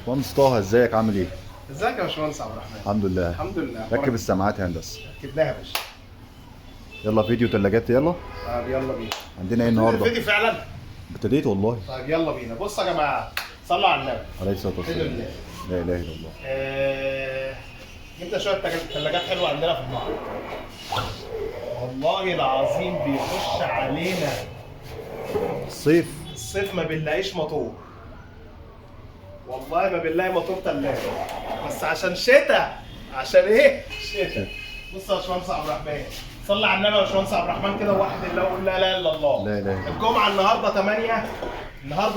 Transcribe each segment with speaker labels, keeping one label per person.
Speaker 1: باشمهندس طه، ازيك؟ عامل ايه؟
Speaker 2: ازيك يا باشمهندس عبد الرحمن؟
Speaker 1: الحمد لله.
Speaker 2: الحمد لله.
Speaker 1: ركب السماعات يا هندسه.
Speaker 2: ركبناها يا باشا.
Speaker 1: يلا فيديو تلاجات، يلا.
Speaker 2: طيب يلا بينا.
Speaker 1: عندنا ايه النهارده؟
Speaker 2: الفيديو فعلا؟
Speaker 1: ابتديت والله.
Speaker 2: طيب يلا بينا. بصوا يا جماعه، صلوا على النبي.
Speaker 1: عليه الصلاه
Speaker 2: الحمد
Speaker 1: والسلام.
Speaker 2: لله.
Speaker 1: لا اله الا الله.
Speaker 2: جبنا شويه ثلاجات حلوه عندنا في المعرض. والله العظيم بيخش علينا الصيف ما بنلاقيش موتور. والله ما بنلاقي موتور ثلاجه، بس عشان شتاء. عشان ايه؟ شتاء. بص يا باشمهندس عبد الرحمن، صلي على النبي يا باشمهندس عبد الرحمن كده، وواحد الله وقول لا اله الا الله.
Speaker 1: لا اله الا الله.
Speaker 2: الجمعه النهارده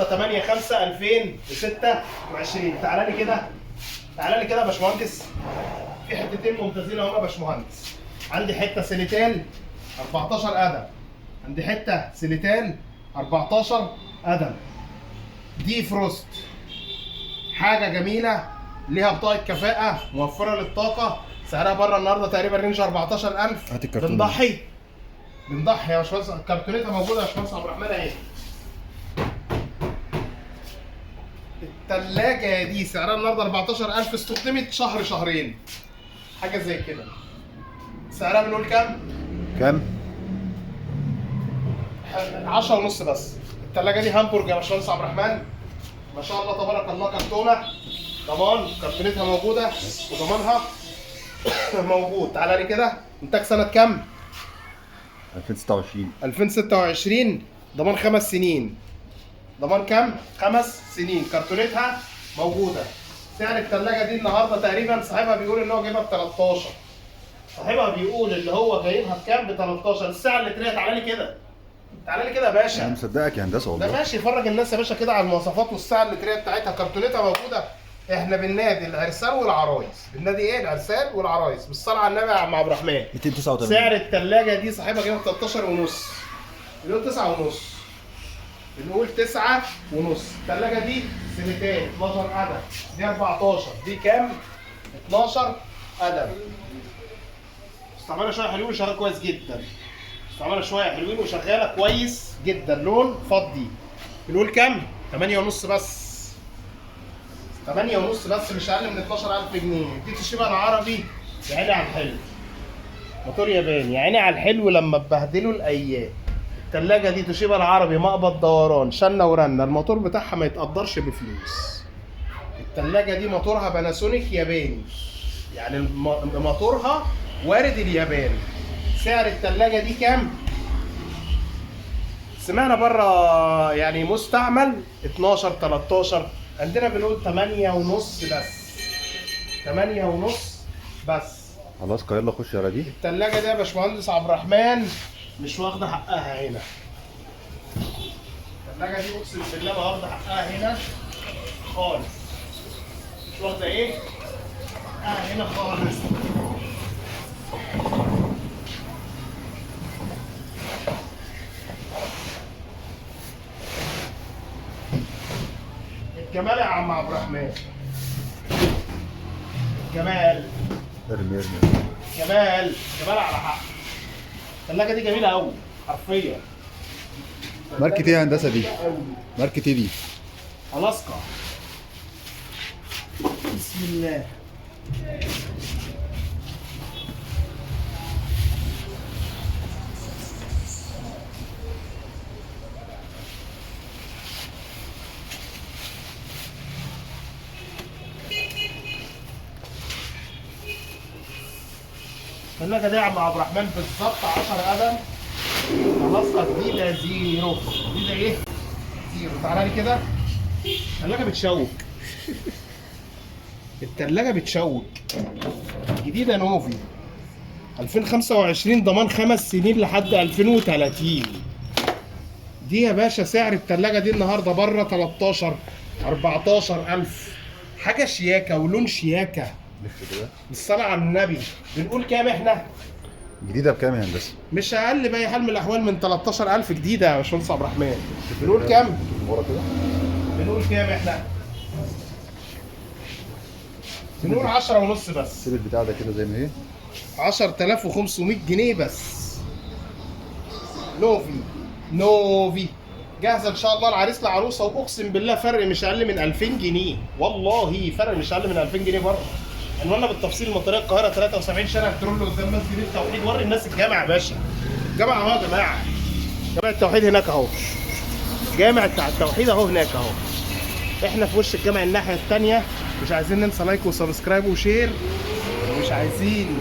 Speaker 2: 8/5/2026. تعالى لي كده، تعالى لي كده يا باشمهندس. في حتتين ممتازين اهو يا باشمهندس. عندي حته سيليتان 14 قدم، عندي حته سيليتان 14 قدم دي فروست. حاجه جميله، ليها بطاقه كفاءه، موفره للطاقه، سعرها بره النهارده تقريبا رينج 14,000.
Speaker 1: هات الكرتونه.
Speaker 2: بنضحي يا باشمهندس. الكرتونيتها موجوده يا باشمهندس عبد الرحمن اهي. الثلاجه دي سعرها النهارده 14,000، استخدمت شهر شهرين حاجه زي كده. سعرها بنقول كام؟
Speaker 1: كام؟
Speaker 2: 10 ونص بس. الثلاجه دي هامبورج يا باشمهندس عبد الرحمن، ما شاء الله تبارك الله. كرتونه ضمان، كرتونتها موجوده وضمانها موجود. تعالى لي كده. انتاج سنه كام؟
Speaker 1: 2026.
Speaker 2: 2026. ضمان 5 سنين. ضمان كام؟ 5 سنين. كرتونتها موجوده. سعر الثلاجه دي النهارده تقريبا صاحبها بيقول ان هو جايبها ب 13. صاحبها بيقول اللي هو جايبها بكام؟ ب 13. السعر اللي تريها. تعالى لي كده، تعالى لي كده يا
Speaker 1: انا
Speaker 2: باشا.
Speaker 1: مصدقك يا هندسه
Speaker 2: ده
Speaker 1: والله.
Speaker 2: ماشي. فرج الناس يا باشا كده على المواصفات والسعر اللي تريها بتاعتها. كرتونتها موجوده. احنا بننادي العرسان والعرايس. بننادي ايه؟ العرسان والعرايس. بالصلاه على النبي يا عم عبد الرحمن.
Speaker 1: 289.
Speaker 2: سعر الثلاجه دي صاحبها جايبها ب 13 ونص. بنقول 9 ونص. بنقول 9 ونص. الثلاجه دي سنتين 12 قدم، دي 14. دي كام؟ 12 قدم. استعملها شويه حلوين وشغاله كويس جدا. استعملها شويه حلوين وشغاله كويس جدا. لون فضي. بنقول كام؟ 8 ونص بس. 8 ونص بس، مش اقل من 12,000 جنيه. دي تشيبها العربي يا عيني على الحلو. موتور ياباني يا عيني على الحلو لما تبهدلوا الايام. الثلاجه دي توشيبا العربي، مقبض دوران، شنه ورنه. الموتور بتاعها ما يتقدرش بفلوس. الثلاجه دي موتورها باناسونيك ياباني، يعني موتورها وارد اليابان. سعر الثلاجه دي كام؟ سمعنا بره يعني مستعمل 12 13. عندنا بنقول 8 ونص بس. 8 ونص بس.
Speaker 1: خلاص يلا خش على دي.
Speaker 2: الثلاجه دي يا باشمهندس عبد الرحمن مش واخده حقها هنا. الثلاجه دي اقسم بالله ما واخده حقها هنا خالص. مش واخده ايه؟ حقها هنا خالص. الجمال يا عم عبد الرحمن، الجمال.
Speaker 1: ارمي.
Speaker 2: جمال على حق. الثلاجه دي جميله قوي حرفيا.
Speaker 1: ماركة ايه يا هندسه دي؟ ماركة ايه دي؟
Speaker 2: الاسكا. بسم الله. الثلاجه دي يا عم عبد الرحمن بالظبط 10 قدم. الاسكا جديده زيرو. جديده ايه؟ زيرو. تعالى لي كده. الثلاجه بتشوك. الثلاجه بتشوك. جديده نوفي 2025. ضمان 5 سنين لحد 2030. دي يا باشا سعر الثلاجه دي النهارده بره 13 14,000. حاجه شياكه ولون شياكه.
Speaker 1: لف كده.
Speaker 2: بالصلاه على النبي. بنقول كام احنا؟
Speaker 1: جديده بكام يا هندسه؟
Speaker 2: مش اقل باي حال من الاحوال من 13,000 جديده يا باشمهندس عبد الرحمن. بنقول كام؟
Speaker 1: ورا كده.
Speaker 2: بنقول كام احنا؟ بنقول 10 ونص بس.
Speaker 1: سيب البتاع ده كده زي ما هي.
Speaker 2: 10,500 جنيه بس. نوفي جاهزه ان شاء الله العريس لعروسه، واقسم بالله فرق مش اقل من 2000 جنيه، والله فرق مش اقل من 2000 جنيه بره. عنواننا بالتفصيل مطريه القاهره 73 شارع الترول قدام مسجد التوحيد. وري الناس الجامع يا باشا. الجامع اهو يا جماعه، جامع التوحيد هناك اهو، جامع بتاع التوحيد اهو هناك اهو. احنا في وش الجامع الناحيه الثانيه. مش عايزين ننسى لايك وسبسكرايب وشير، ومش عايزين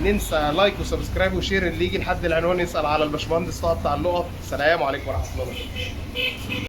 Speaker 2: ننسى لايك وسبسكرايب وشير. اللي يجي لحد العنوان يسال على الباشمهندس طه بتاع اللقط. السلام عليكم ورحمه الله وبركاته.